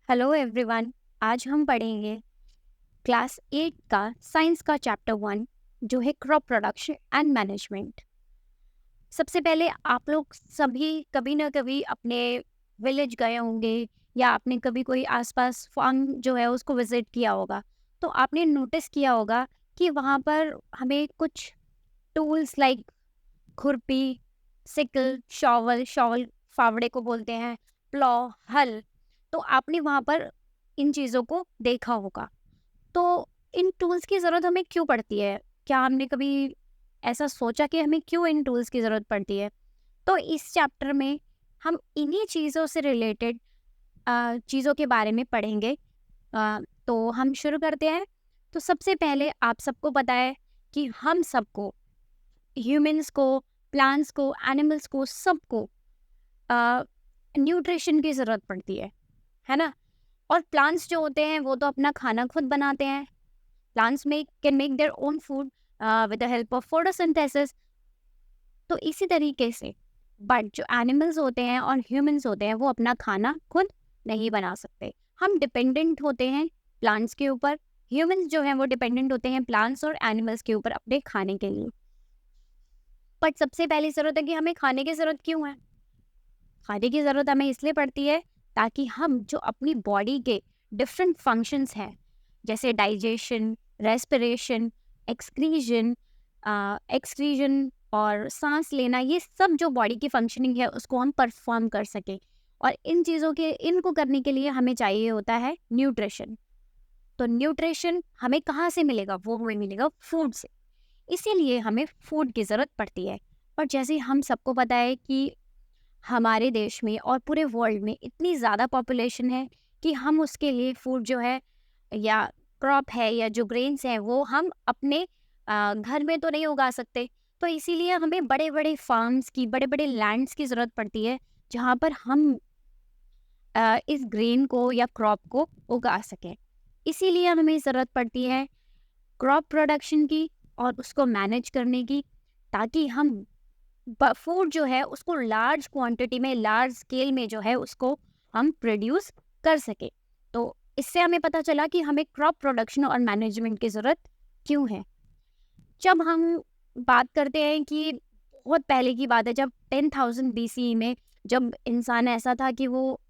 Hello everyone. आज हम पढ़ेंगे क्लास 8 का साइंस का चैप्टर 1 जो है क्रॉप प्रोडक्शन एंड मैनेजमेंट। सबसे पहले आप लोग सभी कभी ना कभी अपने विलेज गए होंगे या आपने कभी कोई आसपास फार्म जो है उसको विजिट किया होगा। तो आपने नोटिस किया होगा कि वहाँ पर हमें कुछ टूल्स लाइक खुरपी, सिकल, शॉवल शॉवल फावड़े को बोलते हैं, प्लॉ, हल। तो आपने वहाँ पर इन चीज़ों को देखा होगा। तो इन टूल्स की ज़रूरत हमें क्यों पड़ती है? क्या हमने कभी ऐसा सोचा कि हमें क्यों इन टूल्स की ज़रूरत पड़ती है? तो इस चैप्टर में हम इन्हीं चीज़ों से रिलेटेड चीज़ों के बारे में पढ़ेंगे। तो हम शुरू करते हैं। तो सबसे पहले आप सबको पता है कि हम सबको, ह्यूमंस को, प्लांट्स को, एनिमल्स को, सबको न्यूट्रिशन की ज़रूरत पड़ती है ना? और प्लांट्स जो होते हैं वो तो अपना खाना खुद बनाते हैं। Plants make can make their own food with the help of photosynthesis. तो इसी तरीके से बट जो एनिमल्स होते हैं और ह्यूमंस होते हैं वो अपना खाना खुद नहीं बना सकते। हम डिपेंडेंट होते हैं प्लांट्स के ऊपर। ह्यूमंस जो हैं वो डिपेंडेंट होते हैं प्लांट्स और एनिमल्स के ऊपर अपने खाने के लिए। बट सबसे पहली ज़रूरत है कि हमें खाने की ज़रूरत क्यों है? खाने की ज़रूरत हमें इसलिए पड़ती है ताकि हम जो अपनी बॉडी के डिफरेंट फंक्शंस हैं, जैसे डाइजेशन, रेस्पिरेशन, एक्सक्रीजन एक्सक्रीजन और सांस लेना, ये सब जो बॉडी की फंक्शनिंग है उसको हम परफॉर्म कर सकें। और इन चीज़ों के इनको करने के लिए हमें चाहिए होता है न्यूट्रिशन। तो न्यूट्रिशन हमें कहाँ से मिलेगा? वो हमें मिलेगा फूड से। इसीलिए हमें फूड की ज़रूरत पड़ती है। और जैसे हम सबको पता है कि हमारे देश में और पूरे वर्ल्ड में इतनी ज़्यादा पॉपुलेशन है कि हम उसके लिए फूड जो है या क्रॉप है या जो ग्रेन्स हैं वो हम अपने घर में तो नहीं उगा सकते। तो इसीलिए हमें बड़े बड़े फार्म्स की, बड़े बड़े लैंड्स की ज़रूरत पड़ती है जहाँ पर हम इस ग्रेन को या क्रॉप को उगा सकें। इसीलिए हमें ज़रूरत पड़ती है क्रॉप प्रोडक्शन की और उसको मैनेज करने की, ताकि हम फूड जो है उसको लार्ज क्वांटिटी में, लार्ज स्केल में जो है उसको हम प्रोड्यूस कर सके। तो इससे हमें पता चला कि हमें क्रॉप प्रोडक्शन और मैनेजमेंट की ज़रूरत क्यों है। जब हम बात करते हैं कि बहुत पहले की बात है, जब 10,000 BCE में, जब इंसान ऐसा था कि वो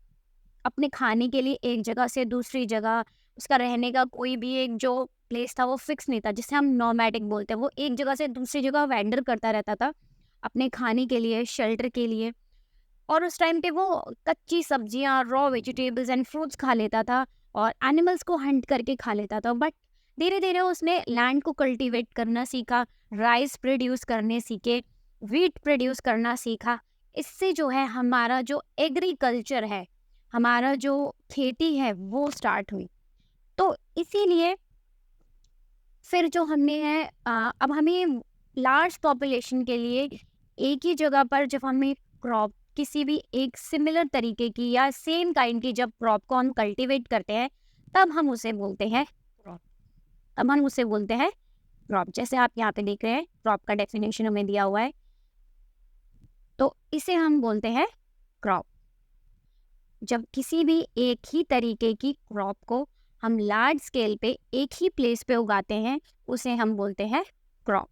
अपने खाने के लिए एक जगह से दूसरी जगह, उसका रहने का कोई भी एक जो प्लेस था वो फिक्स नहीं था, जिसे हम नोमैडिक बोलते हैं। वो एक जगह से दूसरी जगह वैंडर करता रहता था अपने खाने के लिए, शेल्टर के लिए। और उस टाइम पे वो कच्ची सब्जियां, रॉ वेजिटेबल्स एंड फ्रूट्स खा लेता था और एनिमल्स को हंट करके खा लेता था। बट धीरे धीरे उसने लैंड को कल्टीवेट करना सीखा, राइस प्रोड्यूस करने सीखे, वीट प्रोड्यूस करना सीखा। इससे जो है हमारा जो एग्रीकल्चर है, हमारा जो खेती है वो स्टार्ट हुई। तो इसीलिए फिर जो हमने है अब हमें लार्ज पॉपुलेशन के लिए एक ही जगह पर जब हमें क्रॉप, किसी भी एक सिमिलर तरीके की या सेम काइंड की जब क्रॉप को हम कल्टीवेट करते हैं, तब हम उसे बोलते हैं क्रॉप। तब हम उसे बोलते हैं क्रॉप। जैसे आप यहाँ पे देख रहे हैं, क्रॉप का डेफिनेशन हमें दिया हुआ है, तो इसे हम बोलते हैं क्रॉप। जब किसी भी एक ही तरीके की क्रॉप को हम लार्ज स्केल पे एक ही प्लेस पे उगाते हैं, उसे हम बोलते हैं क्रॉप।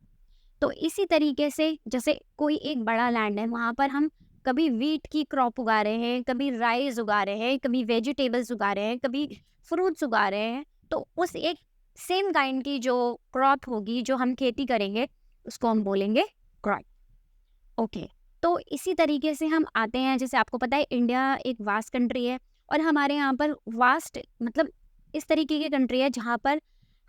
तो इसी तरीके से जैसे कोई एक बड़ा लैंड है, वहाँ पर हम कभी वीट की क्रॉप उगा रहे हैं, कभी राइस उगा रहे हैं, कभी वेजिटेबल्स उगा रहे हैं, कभी फ्रूट्स उगा रहे हैं। तो उस एक सेम काइंड की जो क्रॉप होगी, जो हम खेती करेंगे, उसको हम बोलेंगे क्रॉप। ओके। तो इसी तरीके से हम आते हैं, जैसे आपको पता है इंडिया एक वास्ट कंट्री है और हमारे यहाँ पर वास्ट मतलब इस तरीके की कंट्री है जहाँ पर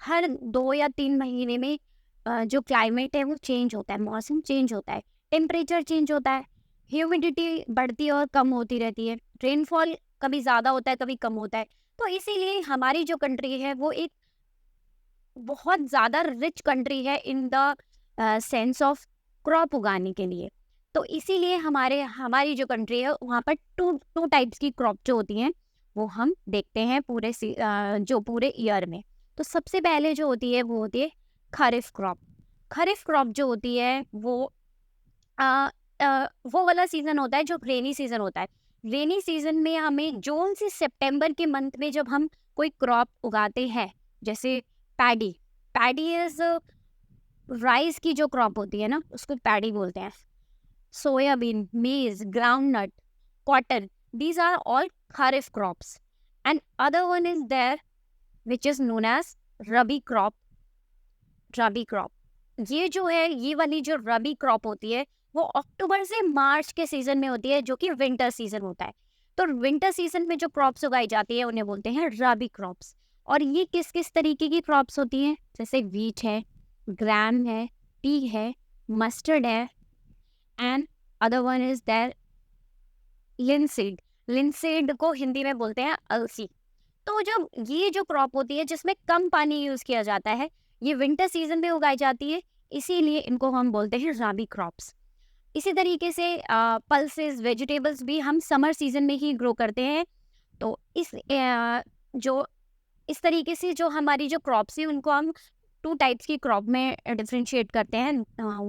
हर 2 या 3 महीने में जो क्लाइमेट है वो चेंज होता है, मौसम चेंज होता है, टेम्परेचर चेंज होता है, ह्यूमिडिटी बढ़ती और कम होती रहती है, रेनफॉल कभी ज़्यादा होता है कभी कम होता है। तो इसीलिए हमारी जो कंट्री है वो एक बहुत ज़्यादा रिच कंट्री है in the sense of crop उगाने के लिए। तो इसीलिए हमारी जो कंट्री है वहाँ पर टू टू टाइप्स की क्रॉप जो होती हैं वो हम देखते हैं जो पूरे ईयर में। तो सबसे पहले जो होती है वो होती है खरीफ क्रॉप। खरीफ क्रॉप जो होती है वो वो वाला सीज़न होता है जो रेनी सीज़न होता है। रेनी सीजन में हमें जून से सितंबर के मंथ में जब हम कोई क्रॉप उगाते हैं, जैसे पैडी, पैडी इज राइस की जो क्रॉप होती है ना, उसको पैडी बोलते हैं। सोयाबीन, मेज, groundnut, cotton, these are all kharif crops. And other one is there which is known as rabi crop. Rabi crop, ये जो है, ये वाली जो रबी क्रॉप होती है वो अक्टूबर से मार्च के सीजन में होती है, जो कि विंटर सीजन होता है। तो विंटर सीजन में जो क्रॉप्स उगाई जाती है उन्हें बोलते हैं रबी क्रॉप्स। और ये किस किस तरीके की क्रॉप्स होती हैं, जैसे वीट है, ग्राम है, टी है, मस्टर्ड है, and other one is there linseed. Linseed को हिंदी में बोलते हैं अलसी। तो जब ये जो क्रॉप होती है जिसमें कम पानी यूज किया जाता है, ये विंटर सीजन में उगाई जाती है, इसीलिए इनको हम बोलते हैं रबी क्रॉप्स। इसी तरीके से पल्सेस, वेजिटेबल्स भी हम समर सीजन में ही ग्रो करते हैं। तो जो इस तरीके से जो हमारी जो क्रॉप्स हैं उनको हम टू टाइप्स की क्रॉप में डिफ्रेंशिएट करते हैं।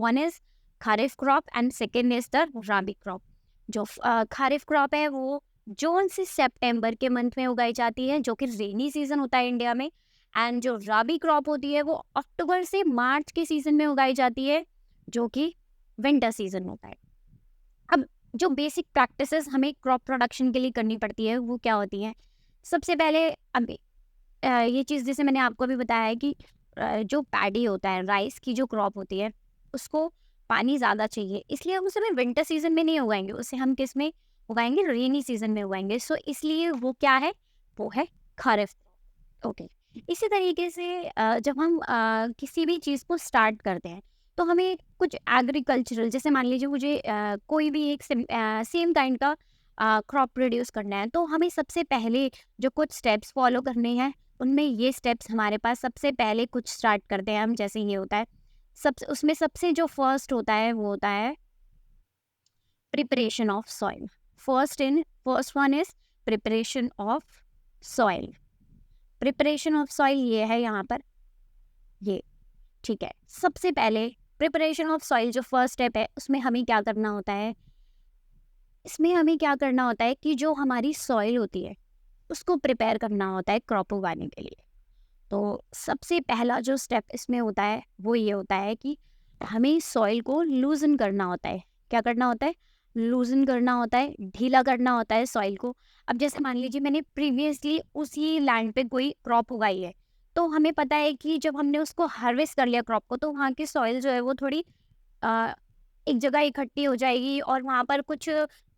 One is kharif crop and second is the rabi crop. जो खारिफ क्रॉप है वो जून से सितंबर के मंथ में उगाई जाती है, जो कि रेनी सीजन होता है इंडिया में। एंड जो रबी क्रॉप होती है वो अक्टूबर से मार्च के सीजन में उगाई जाती है, जो कि विंटर सीजन होता है। अब जो बेसिक प्रैक्टिसेस हमें क्रॉप प्रोडक्शन के लिए करनी पड़ती है वो क्या होती हैं? सबसे पहले अब ये चीज़ जैसे मैंने आपको भी बताया है कि जो पैडी होता है, राइस की जो क्रॉप होती है, उसको पानी ज़्यादा चाहिए, इसलिए हम उसे विंटर सीजन में नहीं उगाएंगे, उसे हम किस में उगाएंगे? रेनी सीजन में उगाएंगे। सो इसलिए वो क्या है? वो है खरीफ। ओके। इसी तरीके से जब हम किसी भी चीज़ को स्टार्ट करते हैं तो हमें कुछ एग्रीकल्चरल, जैसे मान लीजिए मुझे कोई भी एक सेम काइंड का क्रॉप प्रोड्यूस करना है, तो हमें सबसे पहले जो कुछ स्टेप्स फॉलो करने हैं, उनमें ये स्टेप्स हमारे पास सबसे पहले कुछ स्टार्ट करते हैं हम। जैसे ये होता है, उसमें सबसे जो फर्स्ट होता है वो होता है preparation of soil. First one is preparation of soil. Preparation of soil ये है यहाँ पर, ये ठीक है। सबसे पहले प्रिपरेशन ऑफ सॉइल जो फर्स्ट स्टेप है, उसमें हमें क्या करना होता है? इसमें हमें क्या करना होता है कि जो हमारी सॉइल होती है उसको प्रिपेयर करना होता है क्रॉप उगाने के लिए। तो सबसे पहला जो स्टेप इसमें होता है वो ये होता है कि हमें सॉइल को लूजन करना होता है। क्या करना होता है? लूजन करना होता है, ढीला करना होता है सॉइल को। अब जैसे मान लीजिए मैंने प्रीवियसली उसी लैंड पे कोई क्रॉप उगाई है, तो हमें पता है कि जब हमने उसको हार्वेस्ट कर लिया क्रॉप को, तो वहाँ की सॉइल जो है वो थोड़ी एक जगह इकट्ठी हो जाएगी, और वहाँ पर कुछ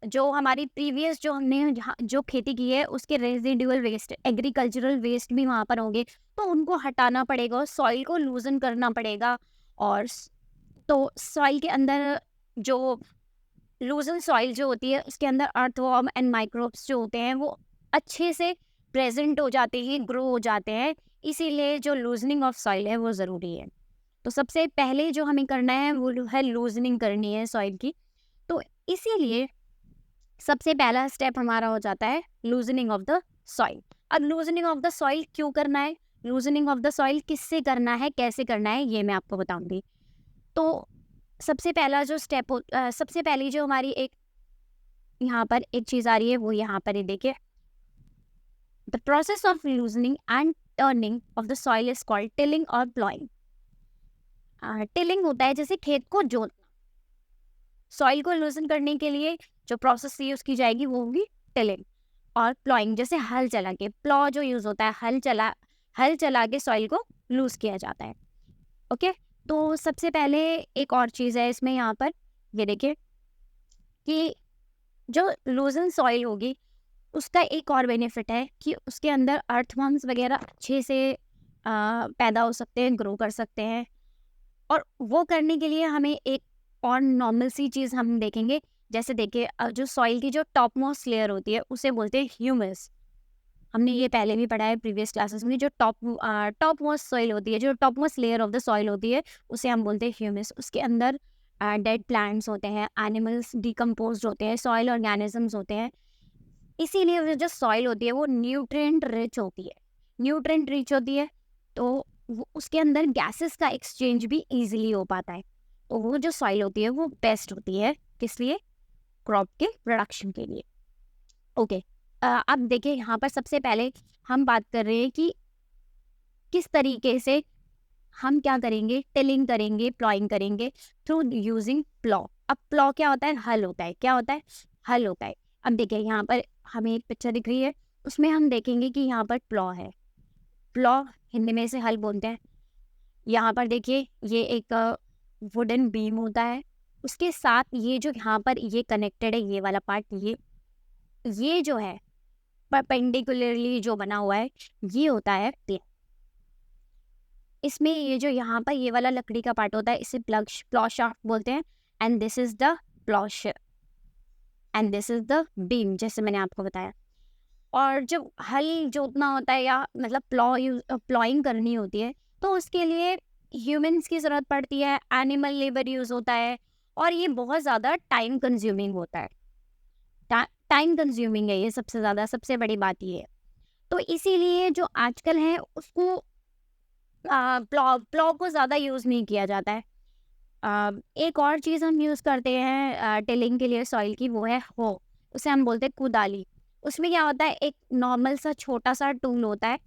जो हमारी प्रीवियस जो हमने जो खेती की है उसके रेजिडुअल वेस्ट, एग्रीकल्चरल वेस्ट भी वहाँ पर होंगे, तो उनको हटाना पड़ेगा और सॉइल को लूजन करना पड़ेगा। और तो सॉइल के अंदर जो लूजन सॉइल जो होती है उसके अंदर अर्थवॉर्म एंड माइक्रोब्स जो होते हैं वो अच्छे से प्रेजेंट हो जाते हैं, ग्रो हो जाते हैं। इसीलिए जो लूजनिंग ऑफ सॉइल है वो ज़रूरी है। तो सबसे पहले जो हमें करना है वो है लूजनिंग करनी है सॉइल की। तो इसीलिए सबसे पहला स्टेप हमारा हो जाता है लूजनिंग ऑफ द सॉइल। अब लूजनिंग ऑफ द सॉइल क्यों करना है, लूजनिंग ऑफ द सॉइल किससे करना है, कैसे करना है, ये मैं आपको बताऊंगी। तो सबसे पहला जो स्टेप सबसे पहली जो हमारी एक यहाँ पर एक चीज़ आ रही है वो यहाँ पर ही देखिए, the process of loosening and turning of the soil is called tilling और प्लॉइंग। टिलिंग होता है जैसे खेत को जोतना। सॉइल को लूजन करने के लिए जो प्रोसेस यूज की जाएगी वो होगी टिलिंग। और प्लॉइंग जैसे हल चला के, प्लॉ जो यूज होता है हल चला के सॉइल को लूज किया जाता है। ओके। तो सबसे पहले एक और चीज़ है इसमें यहाँ पर, ये देखिए कि जो लूजन सॉइल होगी उसका एक और बेनिफिट है कि उसके अंदर अर्थवर्म्स वगैरह अच्छे से पैदा हो सकते हैं, ग्रो कर सकते हैं। और वो करने के लिए हमें एक और नॉर्मल सी चीज़ हम देखेंगे। जैसे देखिए जो सॉइल की जो टॉप मोस्ट लेयर होती है उसे बोलते हैं ह्यूमस। हमने ये पहले भी पढ़ा है प्रीवियस क्लासेस में। जो टॉप मोस्ट सॉइल होती है, जो top most layer of the soil होती है, उसे हम बोलते हैं ह्यूमस। उसके अंदर डेड प्लांट्स होते हैं, एनिमल्स डिकम्पोज होते हैं, सॉइल ऑर्गेनिजम्स होते हैं। इसीलिए जो सॉइल होती है वो न्यूट्रिएंट रिच होती है। न्यूट्रिएंट रिच होती है तो उसके अंदर गैसेस का एक्सचेंज भी इजीली हो पाता है। तो वो जो सॉइल होती है वो बेस्ट होती है, किस लिए? क्रॉप के प्रोडक्शन के लिए। ओके। अब देखिए यहाँ पर सबसे पहले हम बात कर रहे हैं कि किस तरीके से हम क्या करेंगे, टिलिंग करेंगे, प्लॉइंग करेंगे थ्रू यूजिंग प्लॉ। अब प्लॉ क्या होता है? हल होता है। क्या होता है? हल होता है। अब देखिए यहाँ पर हमें एक पिक्चर दिख रही है, उसमें हम देखेंगे कि यहाँ पर प्लॉ है। प्लॉ हिंदी में इसे हल बोलते हैं। यहाँ पर देखिए ये एक वुडन बीम होता है, उसके साथ ये जो यहाँ पर ये कनेक्टेड है, ये वाला पार्ट, ये जो है परपेंडिकुलरली जो बना हुआ है, ये होता है प्लॉ। इसमें ये जो यहाँ पर ये वाला लकड़ी का पार्ट होता है, इसे प्लॉ शाफ्ट बोलते हैं। And this is the plough and this is the beam, जैसे मैंने आपको बताया। और जब हल जोतना होता है या मतलब प्लॉइंग करनी होती है, तो उसके लिए ह्यूमंस की ज़रूरत पड़ती है, एनिमल लेबर यूज़ होता है, और ये बहुत ज़्यादा टाइम कंज्यूमिंग होता है। टाइम कंज्यूमिंग है ये, सबसे ज़्यादा सबसे बड़ी बात ये है। तो इसीलिए जो आजकल है उसको प्लॉ को ज़्यादा यूज़ नहीं किया जाता है। एक और चीज़ हम यूज़ करते हैं टिलिंग के लिए सॉइल की, वो है हो, उसे हम बोलते हैं कुदाली। उसमें क्या होता है, एक नॉर्मल सा छोटा सा टूल होता है,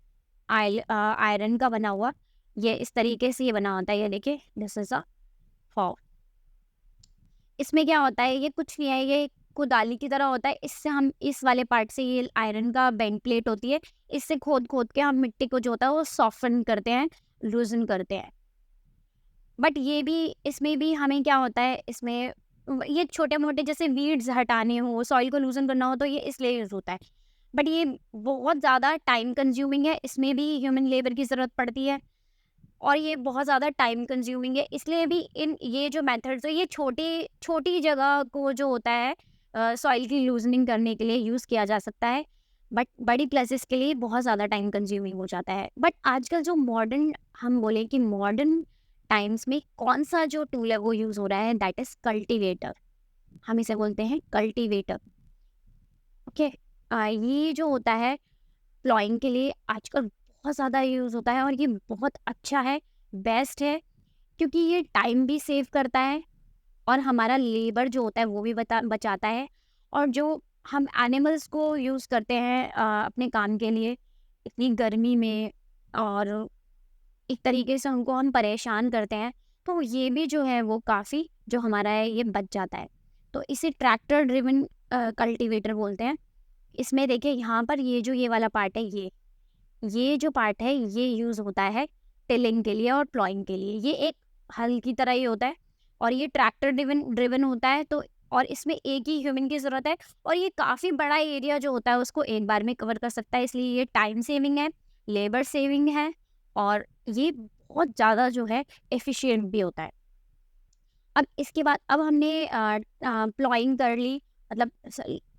आयरन का बना हुआ। ये इस तरीके से ये बना होता है, ये देखिए, दिस इज अ हो। इसमें क्या होता है, ये कुछ नहीं है, ये कुदाली की तरह होता है। इससे हम इस वाले पार्ट से, ये आयरन का बेंड प्लेट होती है, इससे खोद खोद के हम मिट्टी को जो होता है वो सॉफ्टन करते हैं, लूजन करते हैं। बट ये भी, इसमें भी हमें क्या होता है, इसमें ये छोटे मोटे जैसे वीड्स हटाने हो, सॉइल को लूजन करना हो, तो ये इसलिए यूज़ होता है। बट ये बहुत ज़्यादा टाइम कंज्यूमिंग है, इसमें भी ह्यूमन लेबर की ज़रूरत पड़ती है, और ये बहुत ज़्यादा टाइम कंज्यूमिंग है। इसलिए भी इन ये जो मेथड्स है, ये छोटी छोटी जगह को जो होता है सॉइल की लूजनिंग करने के लिए यूज़ किया जा सकता है, बट बड़ी प्लेसेस के लिए बहुत ज़्यादा टाइम कंज्यूमिंग हो जाता है। बट आजकल जो मॉडर्न, हम बोले कि मॉडर्न टाइम्स में कौन सा जो टूल है वो यूज़ हो रहा है, दैट इज़ कल्टीवेटर। हम इसे बोलते हैं कल्टीवेटर। ओके। ये जो होता है प्लॉइंग के लिए आजकल बहुत ज़्यादा यूज़ होता है, और ये बहुत अच्छा है, बेस्ट है, क्योंकि ये टाइम भी सेव करता है, और हमारा लेबर जो होता है वो भी बचाता है। और जो हम एनिमल्स को यूज़ करते हैं अपने काम के लिए, इतनी गर्मी में, और एक तरीके से उनको हम परेशान करते हैं, तो ये भी जो है वो काफ़ी जो हमारा है ये बच जाता है। तो इसे ट्रैक्टर ड्रिवन कल्टीवेटर बोलते हैं। इसमें देखिए यहाँ पर ये जो ये वाला पार्ट है, ये जो पार्ट है ये यूज़ होता है टिलिंग के लिए और प्लॉइंग के लिए। ये एक हल की तरह ही होता है, और ये ट्रैक्टर ड्रिवन ड्रिवन होता है। तो और इसमें एक ही ह्यूमन की ज़रूरत है, और ये काफ़ी बड़ा एरिया जो होता है उसको एक बार में कवर कर सकता है, इसलिए ये टाइम सेविंग है, लेबर सेविंग है, और ये बहुत ज़्यादा जो है एफिशिएंट भी होता है। अब इसके बाद, अब हमने प्लॉइंग कर ली, मतलब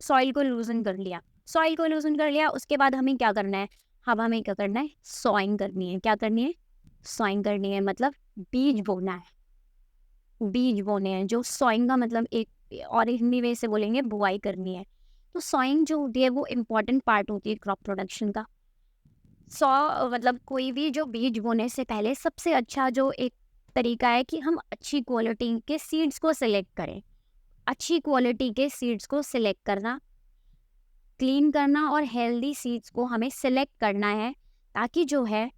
सॉइल को लूजन कर लिया, उसके बाद हमें क्या करना है, अब हमें क्या करना है, सॉइंग करनी है। क्या करनी है? सॉइंग करनी है, मतलब बीज बोना है। बीज बोने हैं, जो सॉइंग का मतलब एक और हिंदी में से बोलेंगे बुआई करनी है। तो सॉइंग जो होती है वो इम्पॉर्टेंट पार्ट होती है क्रॉप प्रोडक्शन का। मतलब कोई भी जो बीज बोने से पहले सबसे अच्छा जो एक तरीका है कि हम अच्छी क्वालिटी के सीड्स को सिलेक्ट करें। अच्छी क्वालिटी के सीड्स को सिलेक्ट करना, क्लीन करना, और हेल्दी सीड्स को हमें सिलेक्ट करना है, ताकि जो है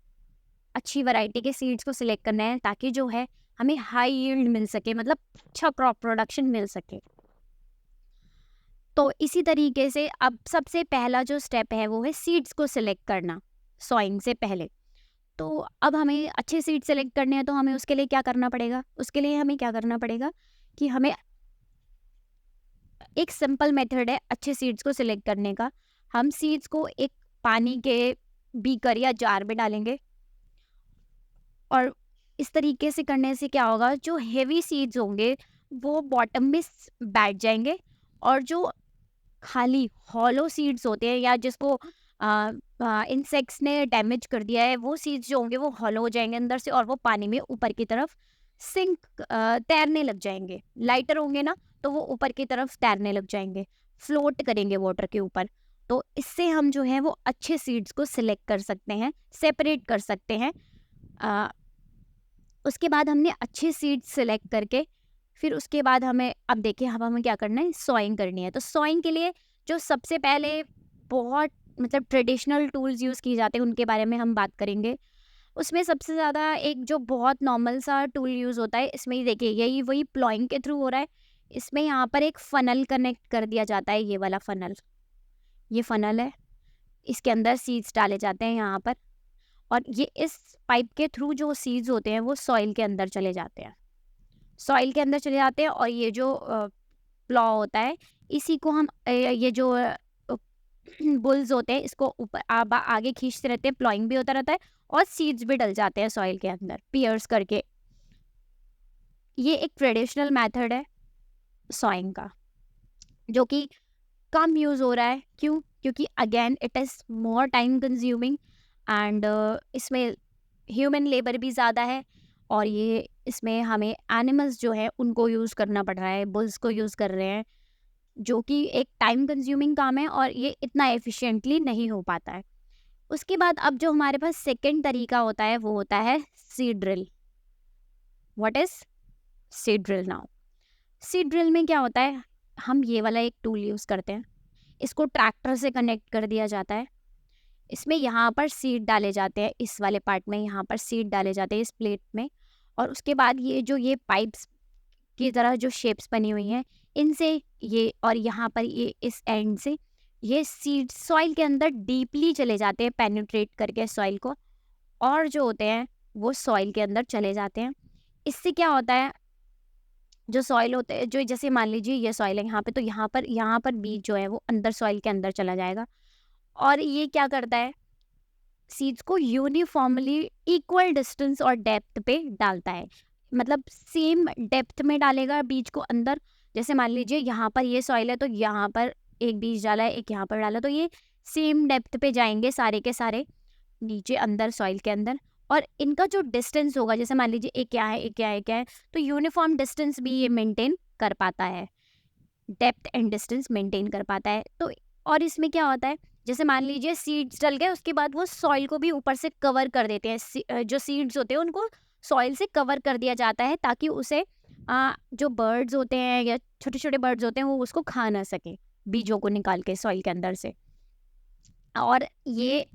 अच्छी वैरायटी के सीड्स को सिलेक्ट करना है, ताकि जो है हमें हाई यील्ड मिल सके, मतलब अच्छा क्रॉप प्रोडक्शन मिल सके। तो इसी तरीके से अब सबसे पहला जो स्टेप है वो है सीड्स को सिलेक्ट करना सॉइंग से पहले। तो अब हमें अच्छे सीड सेलेक्ट करने हैं, तो हमें उसके लिए क्या करना पड़ेगा, कि हमें एक सिंपल मेथड है अच्छे सीड्स को सिलेक्ट करने का। हम सीड्स को एक पानी के बीकर या जार में डालेंगे, और इस तरीके से करने से क्या होगा, जो हेवी सीड्स होंगे वो बॉटम में बैठ जाएंगे, और जो खाली हॉलो सीड्स होते हैं, या जिसको इंसेक्ट्स ने डैमेज कर दिया है, वो सीड्स जो होंगे वो हॉलो हो जाएंगे अंदर से, और वो पानी में ऊपर की तरफ तैरने लग जाएंगे। लाइटर होंगे ना, तो वो ऊपर की तरफ तैरने लग जाएंगे, फ्लोट करेंगे वाटर के ऊपर। तो इससे हम जो है वो अच्छे सीड्स को सिलेक्ट कर सकते हैं, सेपरेट कर सकते हैं। अ, उसके बाद हमने अच्छे सीड्स सिलेक्ट करके, फिर उसके बाद हमें, अब देखिए अब हमें क्या करना है, सॉइंग करनी है। तो सॉइंग के लिए जो सबसे पहले बहुत मतलब ट्रेडिशनल टूल्स यूज़ किए जाते हैं उनके बारे में हम बात करेंगे। उसमें सबसे ज़्यादा एक जो बहुत नॉर्मल सा टूल यूज़ होता है, इसमें ही देखिए यही वही प्लॉइंग के थ्रू हो रहा है। इसमें यहाँ पर एक फ़नल कनेक्ट कर दिया जाता है, ये वाला फ़नल। ये फ़नल है, इसके अंदर सीड्स डाले जाते हैं यहाँ पर, और ये इस पाइप के थ्रू जो सीड्स होते हैं वो सॉइल के अंदर चले जाते हैं। सॉइल के अंदर चले जाते हैं और ये जो प्लॉ होता है, इसी को हम ये जो बुल्स होते हैं इसको ऊपर आगे खींचते रहते हैं, प्लॉइंग भी होता रहता है और सीड्स भी डल जाते हैं सॉइल के अंदर पियर्स करके। ये एक ट्रेडिशनल मेथड है सॉइंग का, जो कि कम यूज़ हो रहा है। क्यों? क्योंकि again it is more time consuming and इसमें ह्यूमन लेबर भी ज़्यादा है, और ये इसमें हमें एनिमल्स जो है उनको यूज़ करना पड़ रहा है, बुल्स को यूज़ कर रहे हैं, जो कि एक टाइम कंज्यूमिंग काम है और ये इतना एफिशिएंटली नहीं हो पाता है। उसके बाद अब जो हमारे पास सेकंड तरीका होता है वो होता है seed drill. What is seed drill now? Seed drill में क्या होता है, हम ये वाला एक टूल यूज़ करते हैं, इसको ट्रैक्टर से कनेक्ट कर दिया जाता है। इसमें यहाँ पर सीड डाले जाते हैं, इस वाले पार्ट में यहाँ पर सीड डाले जाते हैं इस प्लेट में, और उसके बाद ये पाइप्स की तरह जो शेप्स बनी हुई हैं, इनसे ये और यहाँ पर ये इस एंड से ये सीड सॉइल के अंदर डीपली चले जाते हैं, पेनिट्रेट करके सॉइल को, और जो होते हैं वो सॉइल के अंदर चले जाते हैं। इससे क्या होता है, जो सॉइल होते हैं, जो जैसे मान लीजिए ये सॉइल है यहाँ पे, तो यहाँ पर बीज जो है वो अंदर सॉइल के अंदर चला जाएगा, और ये क्या करता है, सीड्स को यूनिफॉर्मली इक्वल डिस्टेंस और डेप्थ पे डालता है। मतलब सेम डेप्थ में डालेगा बीज को अंदर। जैसे मान लीजिए यहाँ पर ये सॉइल है, तो यहाँ पर एक बीज डाला है, एक यहाँ पर डाला, तो ये सेम डेप्थ पे जाएंगे सारे के सारे नीचे अंदर सॉइल के अंदर। और इनका जो डिस्टेंस होगा, जैसे मान लीजिए एक क्या है, एक क्या है, क्या है, तो यूनिफॉर्म डिस्टेंस भी ये मेंटेन कर पाता है, डेप्थ एंड डिस्टेंस मेंटेन कर पाता है। तो और इसमें क्या होता है, जैसे मान लीजिए सीड्स डल गए, उसके बाद वो सॉइल को भी ऊपर से कवर कर देते हैं। जो सीड्स होते हैं उनको सॉइल से कवर कर दिया जाता है, ताकि उसे जो बर्ड्स होते हैं या छोटे छोटे बर्ड्स होते हैं वो उसको खा ना सके, बीजों को निकाल के सॉइल के अंदर से। और ये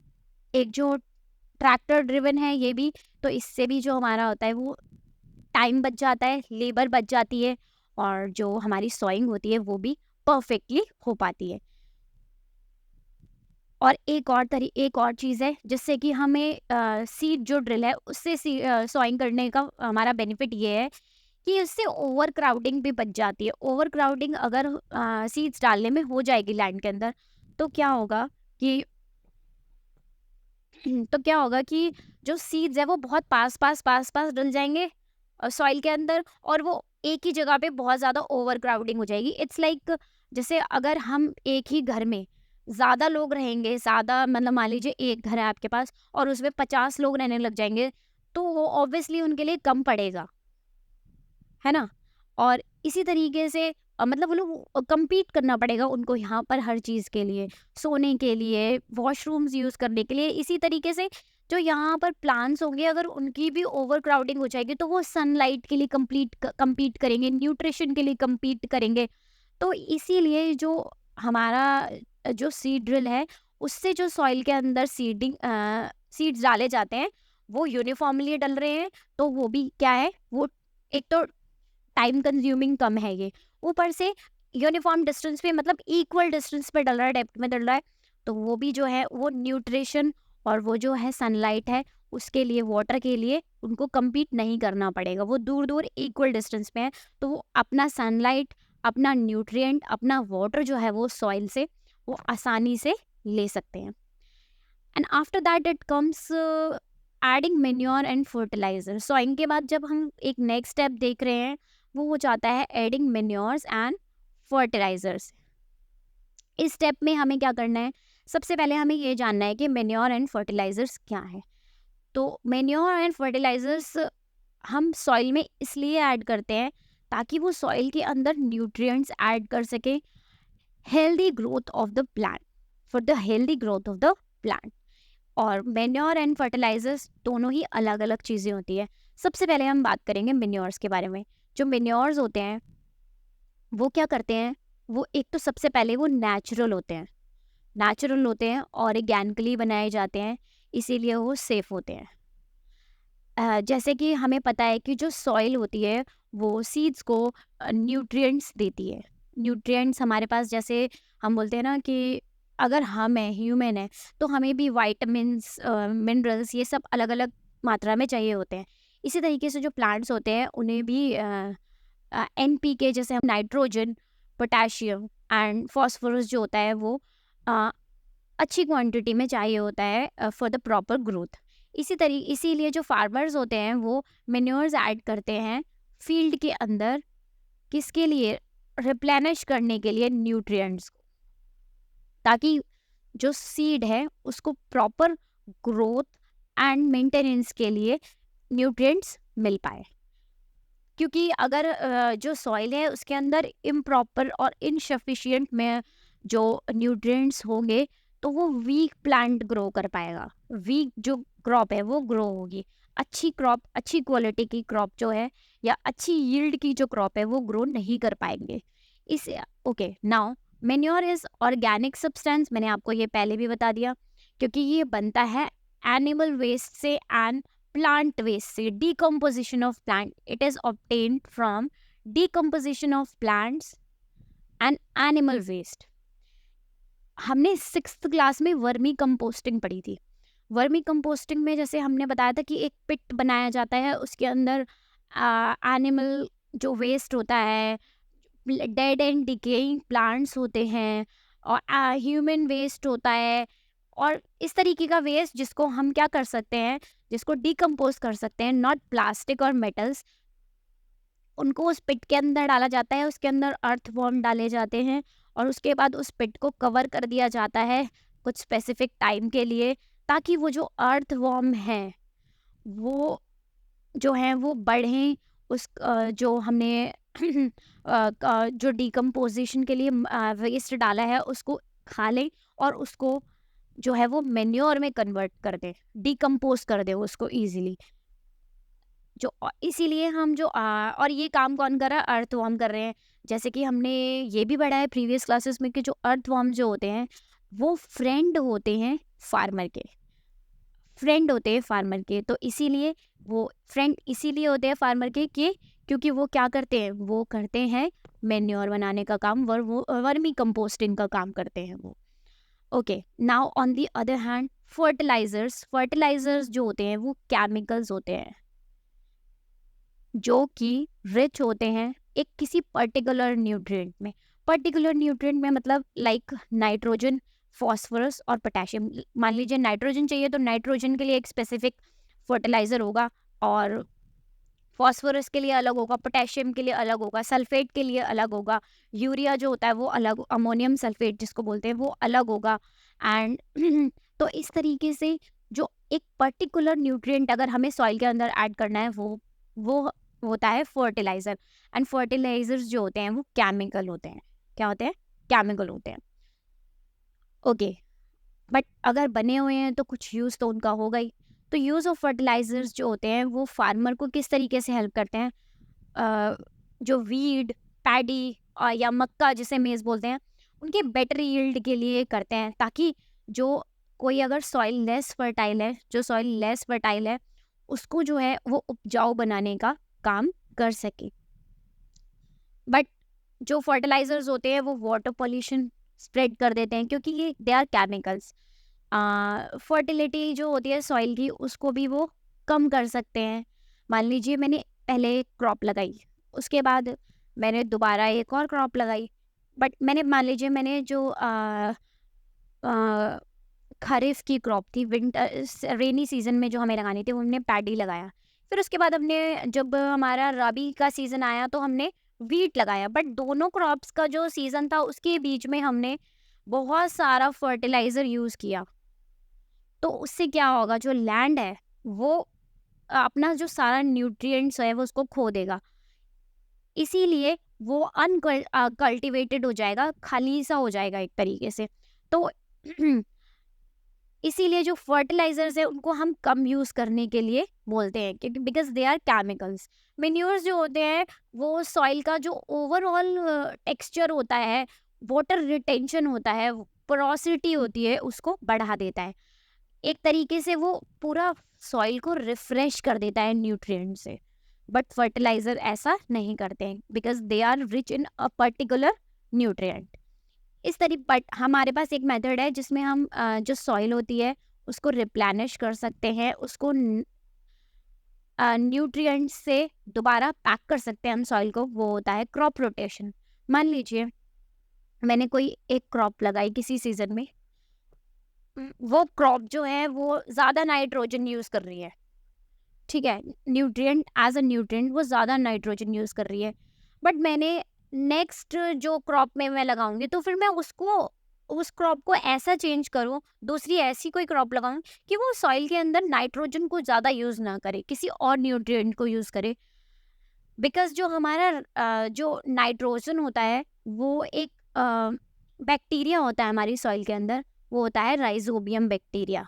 एक जो ट्रैक्टर ड्रिवन है ये भी, तो इससे भी जो हमारा होता है वो टाइम बच जाता है, लेबर बच जाती है, और जो हमारी सॉइंग होती है वो भी परफेक्टली हो पाती है। और एक और चीज़ है जिससे कि हमें सीड जो ड्रिल है उससे सॉइंग करने का हमारा बेनिफिट ये है कि उससे ओवर क्राउडिंग भी बच जाती है। ओवर क्राउडिंग अगर सीड्स डालने में हो जाएगी लैंड के अंदर, तो क्या होगा कि जो सीड्स है वो बहुत पास डल जाएंगे सॉइल के अंदर, और वो एक ही जगह पे बहुत ज़्यादा ओवर क्राउडिंग हो जाएगी। इट्स लाइक जैसे अगर हम एक ही घर में ज़्यादा लोग रहेंगे, ज़्यादा मतलब मान लीजिए एक घर है आपके पास और उसमें 50 लोग रहने लग जाएंगे, तो वो ऑब्वियसली उनके लिए कम पड़ेगा, है ना? और इसी तरीके से मतलब वो लोग कम्पीट करना पड़ेगा उनको यहाँ पर हर चीज़ के लिए, सोने के लिए, वॉशरूम्स यूज़ करने के लिए। इसी तरीके से जो यहाँ पर प्लांट्स होंगे, अगर उनकी भी ओवर क्राउडिंग हो जाएगी, तो वो सनलाइट के लिए कम्पीट करेंगे, न्यूट्रिशन के लिए कम्पीट करेंगे। तो इसीलिए जो हमारा जो सीड ड्रिल है, उससे जो सॉइल के अंदर सीड्स डाले जाते हैं वो यूनिफॉर्मली डल रहे हैं, तो वो भी क्या है, वो एक तो टाइम कंज्यूमिंग कम है, ये ऊपर से यूनिफॉर्म डिस्टेंस पे मतलब इक्वल डिस्टेंस पे डल रहा है, डेप्थ में डल रहा है, तो वो भी जो है वो न्यूट्रिशन और वो जो है सनलाइट है उसके लिए, वाटर के लिए उनको compete नहीं करना पड़ेगा, वो दूर दूर इक्वल डिस्टेंस पे है, तो वो अपना सनलाइट, अपना न्यूट्रिएंट, अपना वाटर जो है वो सॉइल से वो आसानी से ले सकते हैं। And after that it comes adding manure and fertiliser. Sowing के बाद जब हम एक नेक्स्ट स्टेप देख रहे हैं, वो हो जाता है एडिंग मेन्योर्स एंड फर्टिलाइजर्स। इस स्टेप में हमें क्या करना है, सबसे पहले हमें ये जानना है कि मेन्योर एंड फर्टिलाइजर्स क्या है। तो मेन्योर एंड फर्टिलाइजर्स हम सॉइल में इसलिए ऐड करते हैं ताकि वो सॉइल के अंदर न्यूट्रिएंट्स ऐड कर सके, healthy growth of the plant, for the healthy growth of the plant. और मेन्योर एंड फर्टिलाइजर्स दोनों ही अलग अलग चीज़ें होती है। सबसे पहले हम बात करेंगे मेन्योर्स के बारे में। जो मेन्योर्स होते हैं वो क्या करते हैं, वो एक तो सबसे पहले वो नेचुरल होते हैं, ऑर्गेनिकली बनाए जाते हैं, इसीलिए वो सेफ होते हैं। जैसे कि हमें पता है कि जो सॉइल होती है वो सीड्स को न्यूट्रिएंट्स देती है। न्यूट्रिएंट्स हमारे पास, जैसे हम बोलते हैं ना कि अगर हम हैं, ह्यूमन है, तो हमें भी वाइटामिन्स, मिनरल्स, ये सब अलग अलग मात्रा में चाहिए होते हैं। इसी तरीके से जो प्लांट्स होते हैं उन्हें भी NPK, जैसे हम नाइट्रोजन, पोटेशियम एंड फॉस्फोरस जो होता है वो अ, अच्छी क्वांटिटी में चाहिए होता है फॉर द प्रॉपर ग्रोथ। इसीलिए जो फार्मर्स होते हैं वो मेन्योर्स ऐड करते हैं फील्ड के अंदर, किसके लिए? रिप्लेनिश करने के लिए न्यूट्रिएंट्स को, ताकि जो सीड है उसको प्रॉपर ग्रोथ एंड मेंटेनेंस के लिए न्यूट्रिएंट्स मिल पाए। क्योंकि अगर जो सॉइल है उसके अंदर इम्प्रॉपर और इनसफिशिएंट में जो न्यूट्रिएंट्स होंगे, तो वो वीक प्लांट ग्रो कर पाएगा, वीक जो क्रॉप है वो ग्रो होगी। अच्छी क्रॉप, अच्छी क्वालिटी की क्रॉप जो है, या अच्छी यील्ड की जो क्रॉप है वो ग्रो नहीं कर पाएंगे। इस okay, now manure is organic substance, मैंने आपको ये पहले भी बता दिया, क्योंकि ये बनता है एनिमल वेस्ट से एंड plant waste से, decomposition of plant, it is obtained from decomposition of plants and animal waste। हमने 6th क्लास में वर्मी कंपोस्टिंग पढ़ी थी। वर्मी कंपोस्टिंग में जैसे हमने बताया था कि एक पिट बनाया जाता है, उसके अंदर एनिमल जो वेस्ट होता है, डेड एंड डिकेइंग प्लांट्स होते हैं, और ह्यूमन वेस्ट होता है, और इस तरीके का वेस्ट जिसको हम क्या कर सकते हैं, जिसको डिकम्पोज कर सकते हैं, नॉट प्लास्टिक और मेटल्स, उनको उस पिट के अंदर डाला जाता है। उसके अंदर अर्थवॉर्म डाले जाते हैं और उसके बाद उस पिट को कवर कर दिया जाता है कुछ स्पेसिफिक टाइम के लिए, ताकि वो जो अर्थवॉर्म है वो जो है वो बढ़ें। उस जो हमने जो डिकम्पोजिशन के लिए वेस्ट डाला है उसको खा लें, और उसको जो है वो मेन्योर में कन्वर्ट कर दें, डिकम्पोज कर दें उसको इजीली। इसीलिए हम और ये काम कौन कर रहा है? अर्थवॉर्म कर रहे हैं। जैसे कि हमने ये भी पढ़ा है प्रीवियस क्लासेस में कि जो अर्थवॉर्म जो होते हैं वो फ्रेंड होते हैं फार्मर के। तो इसीलिए वो फ्रेंड इसीलिए होते हैं फार्मर के कि क्योंकि वो क्या करते हैं? वो करते हैं मेन्योर बनाने का काम, वो वर्मी कंपोस्टिंग का काम करते हैं वो। Okay, now on the other hand fertilisers जो होते हैं वो केमिकल्स होते हैं जो कि रिच होते हैं एक किसी पर्टिकुलर न्यूट्रिएंट में, मतलब लाइक नाइट्रोजन, फॉस्फोरस और पोटेशियम। मान लीजिए नाइट्रोजन चाहिए तो नाइट्रोजन के लिए एक स्पेसिफिक फर्टिलाइजर होगा, और फॉस्फोरस के लिए अलग होगा, पोटेशियम के लिए अलग होगा, सल्फेट के लिए अलग होगा, यूरिया जो होता है वो अलग, अमोनियम सल्फेट जिसको बोलते हैं वो अलग होगा। एंड तो इस तरीके से जो एक पर्टिकुलर न्यूट्रिएंट अगर हमें सॉइल के अंदर ऐड करना है वो होता है फर्टिलाइजर। एंड फर्टिलाइजर्स जो होते हैं वो केमिकल होते हैं। क्या होते हैं? केमिकल होते हैं। ओके, बट अगर बने हुए हैं तो कुछ यूज़ तो उनका होगा ही। तो यूज़ ऑफ फर्टिलाइजर्स जो होते हैं वो फार्मर को किस तरीके से हेल्प करते हैं? जो वीड, पैडी या मक्का जिसे मेज़ बोलते हैं, उनके बेटर यील्ड के लिए करते हैं, ताकि जो कोई अगर जो सॉइल लेस फर्टाइल है उसको जो है वो उपजाऊ बनाने का काम कर सके। बट जो फर्टिलाइजर्स होते हैं वो वाटर पॉल्यूशन स्प्रेड कर देते हैं, क्योंकि ये दे आर केमिकल्स। फर्टिलिटी जो होती है सॉइल की उसको भी वो कम कर सकते हैं। मान लीजिए मैंने पहले एक क्रॉप लगाई, उसके बाद मैंने दोबारा एक और क्रॉप लगाई, बट मैंने जो खरीफ की क्रॉप थी, विंटर रेनी सीजन में जो हमें लगानी थी वो हमने पैडी लगाया। फिर उसके बाद हमने जब हमारा रबी का सीज़न आया तो हमने वीट लगाया, बट दोनों क्रॉप्स का जो सीज़न था उसके बीच में हमने बहुत सारा फर्टिलाइज़र यूज़ किया। तो उससे क्या होगा? जो लैंड है वो अपना जो सारा न्यूट्रिएंट्स है वो उसको खो देगा। इसीलिए वो कल्टिवेटेड हो जाएगा, खाली सा हो जाएगा एक तरीके से। तो इसीलिए जो फर्टिलाइजर्स है उनको हम कम यूज़ करने के लिए बोलते हैं, क्योंकि because they are chemicals. Manures जो होते हैं वो सॉइल का जो ओवरऑल टेक्सचर होता है वाटर रिटेंशन होता है, पोरोसिटी होती है, उसको बढ़ा देता है। एक तरीके से वो पूरा सॉइल को रिफ्रेश कर देता है न्यूट्रिएंट से। बट फर्टिलाइजर ऐसा नहीं करते हैं because they are rich in a particular nutrient. इस तरीके बट हमारे पास एक मेथड है जिसमें हम जो सॉइल होती है उसको रिप्लेनिश कर सकते हैं, उसको न्यूट्रिएंट्स से दोबारा पैक कर सकते हैं हम सॉइल को। वो होता है क्रॉप रोटेशन। मान लीजिए मैंने कोई एक क्रॉप लगाई किसी सीजन में, वो क्रॉप जो है वो ज़्यादा नाइट्रोजन यूज़ कर रही है, ठीक है, न्यूट्रिएंट एज अ न्यूट्रिएंट वो ज़्यादा नाइट्रोजन यूज़ कर रही है। बट मैंने नेक्स्ट जो क्रॉप में मैं लगाऊंगी तो फिर मैं उसको उस क्रॉप को ऐसा चेंज करूँ, दूसरी ऐसी कोई क्रॉप लगाऊं कि वो सॉइल के अंदर नाइट्रोजन को ज़्यादा यूज़ ना करे, किसी और न्यूट्रिएंट को यूज़ करे। बिकॉज जो हमारा जो नाइट्रोजन होता है वो एक बैक्टीरिया होता है हमारी सॉइल के अंदर, वो होता है राइजोबियम बैक्टीरिया।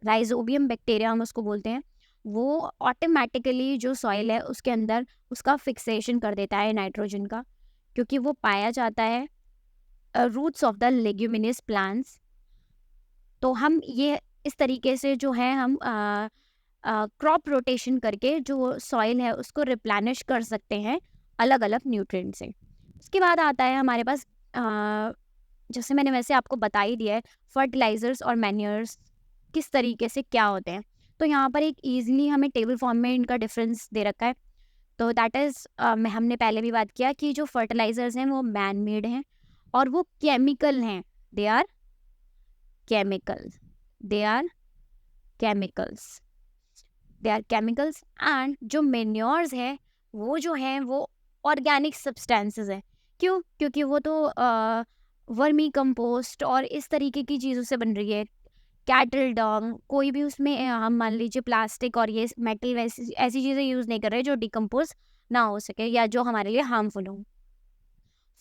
राइजोबियम बैक्टीरिया हम उसको बोलते हैं। वो ऑटोमेटिकली जो सॉइल है उसके अंदर उसका फिक्सेशन कर देता है नाइट्रोजन का, क्योंकि वो पाया जाता है roots of the leguminous plants. तो हम ये इस तरीके से जो है हम क्रॉप रोटेशन करके जो सॉइल है उसको रिप्लेनिश कर सकते हैं अलग अलग न्यूट्रिएंट से। उसके बाद आता है हमारे पास जैसे मैंने वैसे आपको बता ही दिया है फर्टिलाइजर्स और मैन्योर्स किस तरीके से क्या होते हैं। तो यहाँ पर एक ईजिली हमें टेबल फॉर्म में इनका डिफरेंस दे रखा है। तो दैट इज़ हमने पहले भी बात किया कि जो फर्टिलाइजर्स हैं वो मैन मेड हैं और वो केमिकल हैं। They are chemicals, they are chemicals, they are chemicals. And जो मेन्योर्स है वो जो हैं वो ऑर्गेनिक सब्सटेंसेस हैं। क्यों? क्योंकि वो तो वर्मी कंपोस्ट और इस तरीके की चीज़ों से बन रही है। कैटल डॉग कोई भी उसमें हम मान लीजिए प्लास्टिक और ये मेटल वैसी ऐसी चीज़ें यूज़ नहीं कर रहे जो डिकम्पोज ना हो सके या जो हमारे लिए हार्मफुल हो।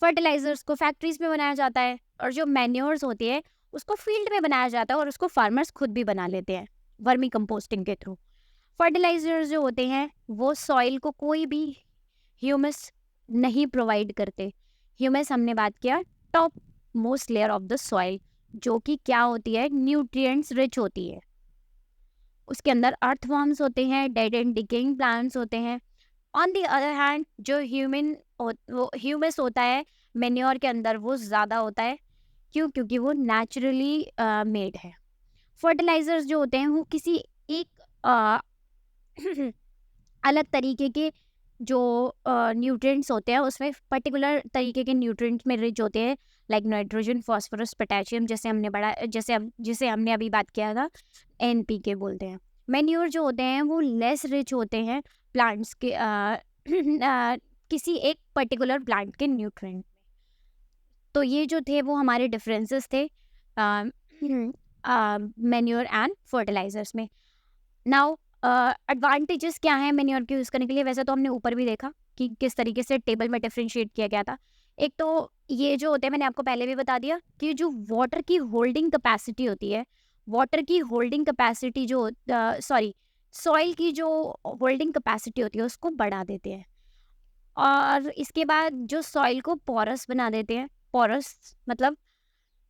फर्टिलाइजर्स को फैक्ट्रीज में बनाया जाता है और जो मैन्योर्स होती है उसको फील्ड में बनाया जाता है और उसको फार्मर्स खुद भी बना लेते हैं वर्मी कंपोस्टिंग के थ्रू। फर्टिलाइजर्स जो होते हैं वो सॉइल को कोई भी ह्यूमस नहीं प्रोवाइड करते। ह्यूमस हमने बात किया top most layer of the soil, जो कि क्या होती है, न्यूट्रिएंट्स रिच होती है। उसके अंदर अर्थवर्म्स होते हैं, डेड एंड डिकेइंग प्लांट्स होते हैं। ऑन द अदर हैंड जो वो ह्यूमस होता है मेन्योर के अंदर वो ज़्यादा होता है। क्यों? क्योंकि वो नेचुरली मेड है। फर्टिलाइजर्स जो होते हैं वो किसी एक अ, अलग तरीके के जो न्यूट्रिएंट्स होते हैं उसमें पर्टिकुलर तरीके के न्यूट्रिएंट्स में रिच होते हैं, लाइक नाइट्रोजन, फास्फोरस, पोटेशियम, जैसे हमने अभी बात किया था एनपीके बोलते हैं। मैन्योर जो होते हैं वो लेस रिच होते हैं प्लांट्स के किसी एक पर्टिकुलर प्लांट के न्यूट्रिएंट। तो ये जो थे वो हमारे डिफरेंसेस थे मैन्योर एंड फर्टिलाइजर्स में। नाउ एडवांटेजेस क्या हैं मैन्योर के यूज़ करने के लिए? वैसे तो हमने ऊपर भी देखा कि किस तरीके से टेबल में डिफरेंशिएट किया गया था। एक तो ये जो होते हैं मैंने आपको पहले भी बता दिया कि जो वाटर की होल्डिंग कैपेसिटी होती है, वाटर की होल्डिंग कैपेसिटी जो सॉरी सॉइल की जो होल्डिंग कैपेसिटी होती है उसको बढ़ा देते हैं। और इसके बाद जो सॉइल को पोरस बना देते हैं, पोरस मतलब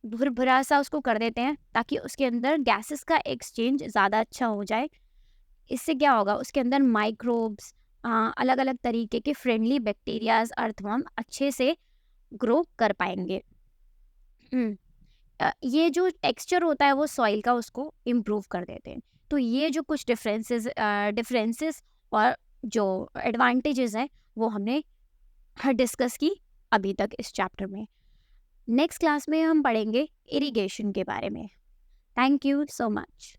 भुरभुरा सा उसको कर देते हैं ताकि उसके अंदर गैसेस का एक्सचेंज ज़्यादा अच्छा हो जाए। इससे क्या होगा, उसके अंदर माइक्रोब्स, अलग अलग तरीके के फ्रेंडली बैक्टीरियाज, अर्थवर्म अच्छे से ग्रो कर पाएंगे। ये जो टेक्सचर होता है वो सॉइल का उसको इम्प्रूव कर देते हैं। तो ये जो कुछ डिफरेंसेस और जो एडवांटेजेस हैं वो हमने डिस्कस की अभी तक इस चैप्टर में। नेक्स्ट क्लास में हम पढ़ेंगे इरिगेशन के बारे में। Thank you so much.